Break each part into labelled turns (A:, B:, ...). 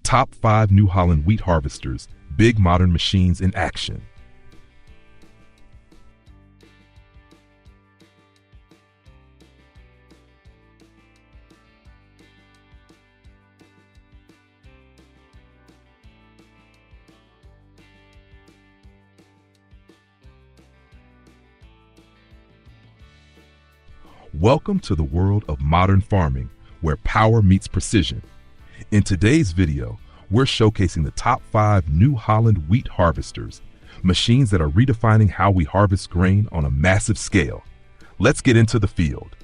A: Top 5 New Holland Wheat Harvesters, Big Modern Machines in Action. Welcome to the world of modern farming, where power meets precision. In today's video, we're showcasing the top 5 New Holland wheat harvesters, machines that are redefining how we harvest grain on a massive scale. Let's get into the field.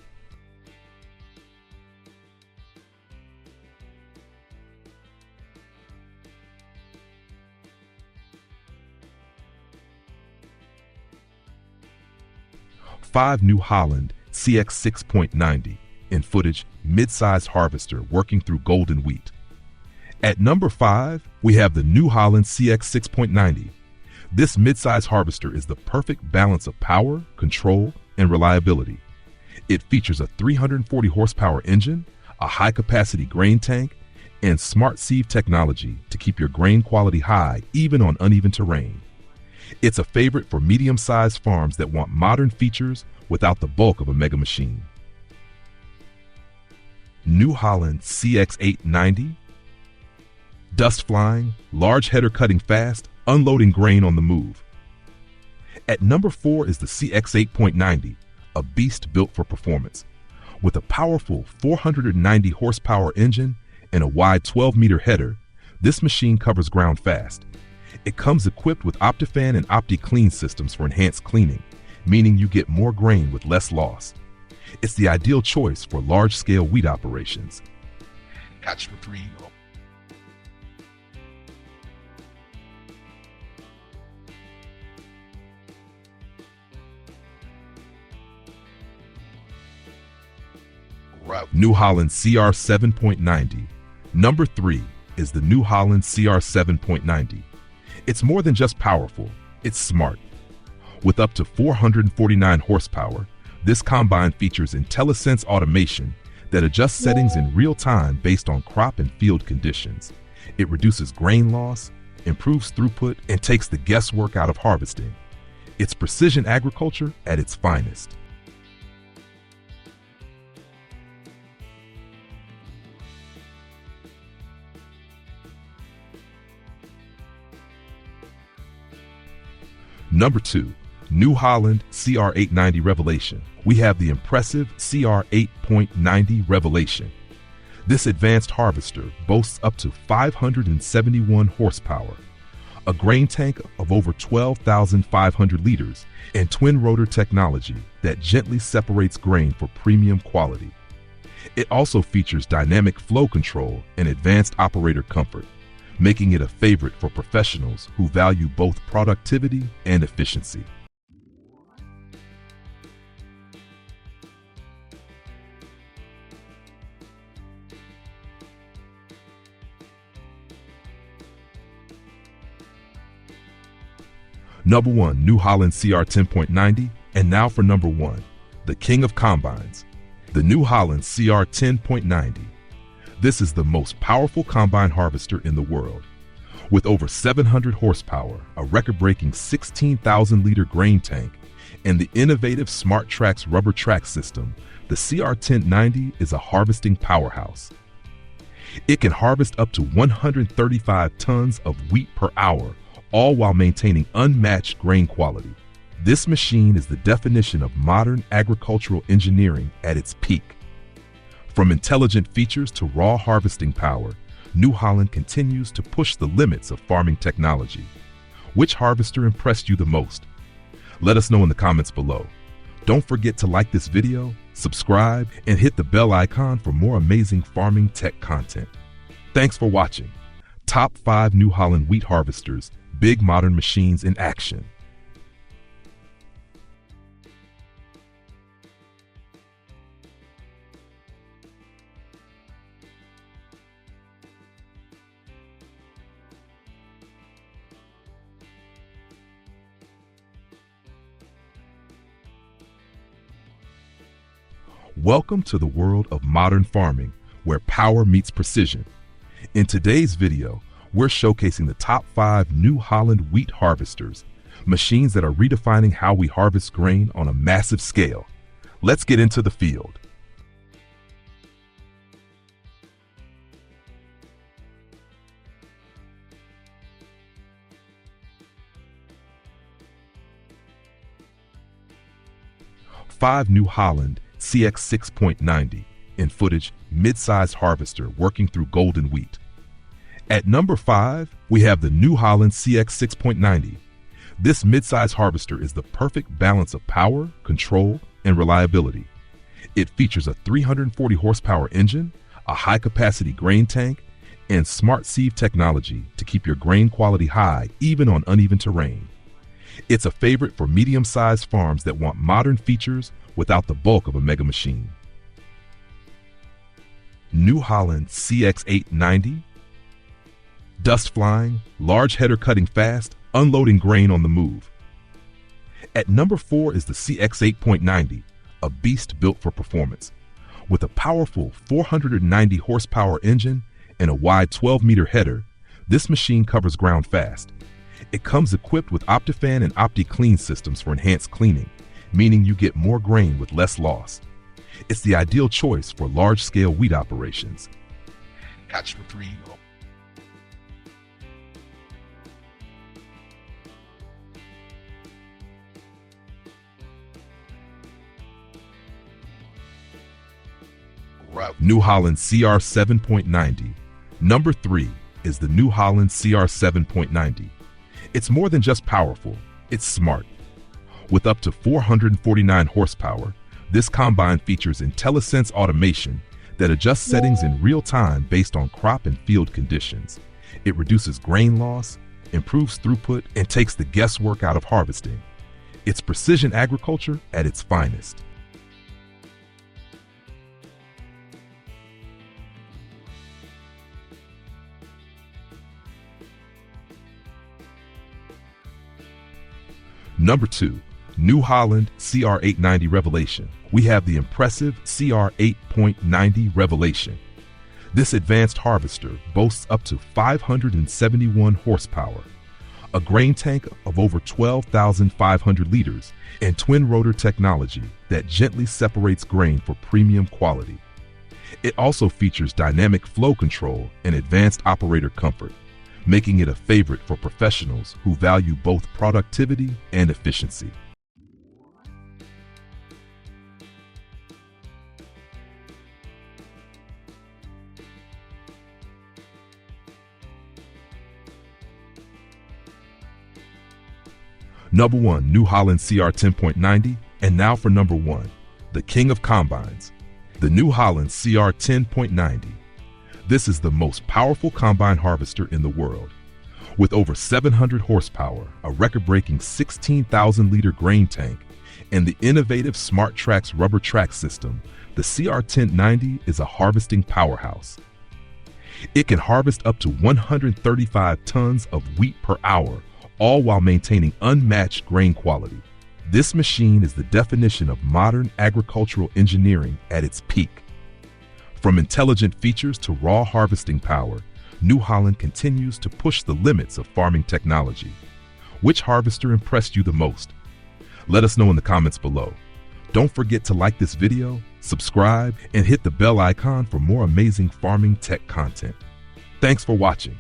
A: Five New Holland CX 6.90 in footage mid-sized harvester working through golden wheat. At number 5, we have the New Holland CX 6.90. This mid-size harvester is the perfect balance of power, control, and reliability. It features a 340 horsepower engine, a high-capacity grain tank, and smart sieve technology to keep your grain quality high even on uneven terrain. It's a favorite for medium-sized farms that want modern features without the bulk of a mega machine. New Holland CX 890. Dust flying, large header cutting fast, unloading grain on the move. At number 4 is the CX 8.90, a beast built for performance. With a powerful 490 horsepower engine and a wide 12-meter header, this machine covers ground fast. It comes equipped with OptiFan and OptiClean systems for enhanced cleaning, meaning you get more grain with less loss. It's the ideal choice for large-scale wheat operations. Catch for 3. New Holland CR 7.90. Number 3 is the New Holland CR 7.90. It's more than just powerful, it's smart. With up to 449 horsepower, this combine features IntelliSense automation that adjusts settings in real time based on crop and field conditions. It reduces grain loss, improves throughput, and takes the guesswork out of harvesting. It's precision agriculture at its finest. Number 2. New Holland CR 890 Revelation. We have the impressive CR 8.90 Revelation. This advanced harvester boasts up to 571 horsepower, a grain tank of over 12,500 liters, and twin rotor technology that gently separates grain for premium quality. It also features dynamic flow control and advanced operator comfort, making it a favorite for professionals who value both productivity and efficiency. Number 1, New Holland CR 10.90, and now for number 1, the king of combines, the New Holland CR 10.90. This is the most powerful combine harvester in the world. With over 700 horsepower, a record-breaking 16,000-liter grain tank, and the innovative Smart Trax rubber track system, the CR 1090 is a harvesting powerhouse. It can harvest up to 135 tons of wheat per hour, all while maintaining unmatched grain quality. This machine is the definition of modern agricultural engineering at its peak. From intelligent features to raw harvesting power, New Holland continues to push the limits of farming technology. Which harvester impressed you the most? Let us know in the comments below. Don't forget to like this video, subscribe, and hit the bell icon for more amazing farming tech content. Thanks for watching. Top 5 New Holland wheat harvesters, big modern machines in action. Welcome to the world of modern farming, where power meets precision. In today's video, we're showcasing the top 5 New Holland wheat harvesters, machines that are redefining how we harvest grain on a massive scale. Let's get into the field. Five New Holland CX 6.90 in footage mid-sized harvester working through golden wheat. At number 5, we have the New Holland CX 6.90. This mid-size harvester is the perfect balance of power, control, and reliability. It features a 340 horsepower engine, a high-capacity grain tank, and smart sieve technology to keep your grain quality high even on uneven terrain. It's a favorite for medium-sized farms that want modern features without the bulk of a mega machine. New Holland CX 890. Dust flying, large header cutting fast, unloading grain on the move. At number 4 is the CX 8.90, a beast built for performance. With a powerful 490 horsepower engine and a wide 12-meter header, this machine covers ground fast. It comes equipped with OptiFan and OptiClean systems for enhanced cleaning, meaning you get more grain with less loss. It's the ideal choice for large-scale wheat operations. Catch for 3. New Holland CR 7.90. Number 3 is the New Holland CR 7.90. It's more than just powerful, it's smart. With up to 449 horsepower, this combine features IntelliSense automation that adjusts settings in real time based on crop and field conditions. It reduces grain loss, improves throughput, and takes the guesswork out of harvesting. It's precision agriculture at its finest. Number 2, New Holland CR 890 Revelation. We have the impressive CR 8.90 Revelation. This advanced harvester boasts up to 571 horsepower, a grain tank of over 12,500 liters, and twin rotor technology that gently separates grain for premium quality. It also features dynamic flow control and advanced operator comfort, making it a favorite for professionals who value both productivity and efficiency. Number 1, New Holland CR 10.90, and now for number 1, the king of combines, the New Holland CR 10.90. This is the most powerful combine harvester in the world. With over 700 horsepower, a record-breaking 16,000-liter grain tank, and the innovative SmartTrax rubber track system, the CR 1090 is a harvesting powerhouse. It can harvest up to 135 tons of wheat per hour, all while maintaining unmatched grain quality. This machine is the definition of modern agricultural engineering at its peak. From intelligent features to raw harvesting power, New Holland continues to push the limits of farming technology. Which harvester impressed you the most? Let us know in the comments below. Don't forget to like this video, subscribe, and hit the bell icon for more amazing farming tech content. Thanks for watching.